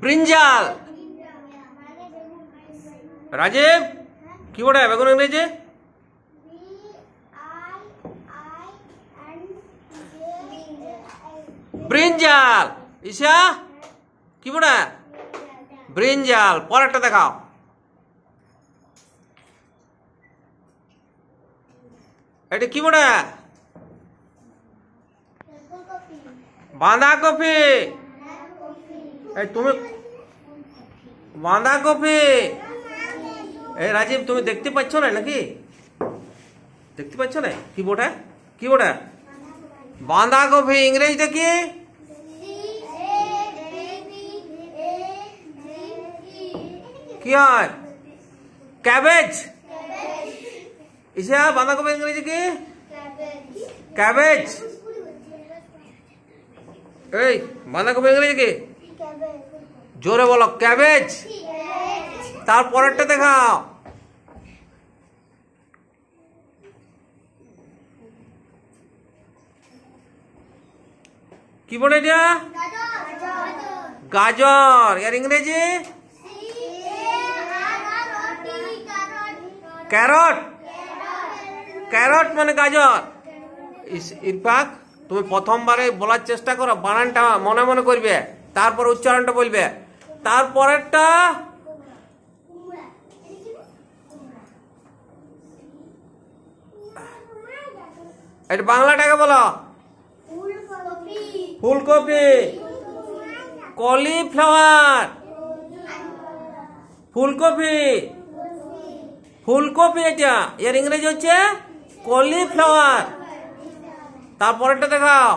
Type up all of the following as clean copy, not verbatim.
Brinjal. Rajib কি বলে বেগুন ইংরেজি? ব্রিঞ্জাল। ঈশা কি বলে? ব্রিঞ্জাল। পরেরটা দেখাও। এটা কি বলে? বাঁধাকপি। এই তুমি বাঁধাকপি। এই রাজীব তুমি দেখতে পাচ্ছ না নাকি? দেখতে পাচ্ছ না কি বটে? কি বটে? বাঁধাকপি। ইংরেজিতে কি? কি হয়? ক্যাবেজ। ঈশা বাঁধাকপি ইংরেজি কি? ক্যাবেজ। এই বাঁধাকপি ইংরেজি কি? জোরে বলো। ক্যাবেজ। তারপরেরটা দেখাও। কি বলে এটা? গাজর। এর ইংরেজি? ক্যারট। ক্যারট মানে গাজর। ইরফাক তুমি প্রথমবারে বলার চেষ্টা করো, বানানটা মনে মনে করবে, তারপর উচ্চারণটা বলবে। তারপরেরটা এটা বাংলাটাকে বলো। ফুলকপি। কলিফ্লাওয়ার। ফুলকপি। ফুলকপি এটা। এর ইংরেজি হচ্ছে কলিফ্লাওয়ার। তারপরেরটা দেখাও।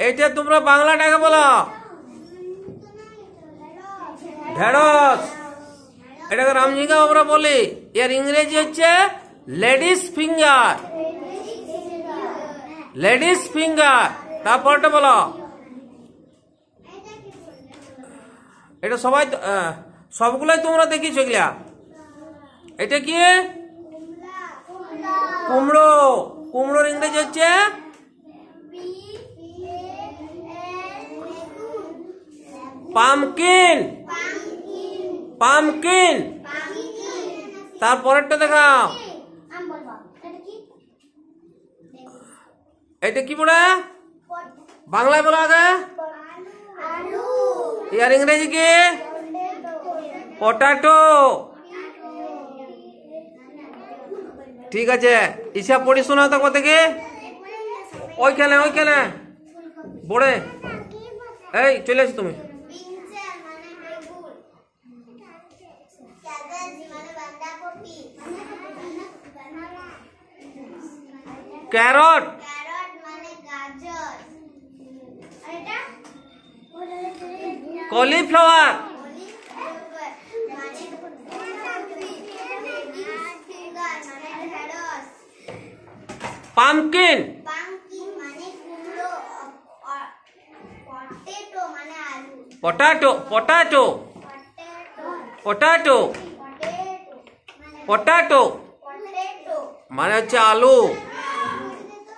এটা তোমরা বাংলাটাকে বলো ঢেঁড়স। এটাকে রামঝিঙ্গা আমরা বলি। এর ইংরেজি হচ্ছে লেডিস ফিঙ্গার। Ladies finger. তারপরটা বলো। এটা সবাই সবগুলাই তোমরা দেখিছো এগুলা। এটা কি? কুমড়ো। কুমড়োর ইংরেজি হচ্ছে পামকিন। পামকিন। তারপরেরটা দেখাও। এটা কি বলে? বাংলায় বলো আগে। ইয়ার ইংরেজি কি? পটাটো। ঠিক আছে। ঈশা পড়ি শোনা তো কোথা থেকে? ওইখানে ওইখানে বড়ে। এই চলে আসো তুমি। Carrot. Cauliflower. Pumpkin. Potato. Potato. Potato. Potato মানে হচ্ছে আলু।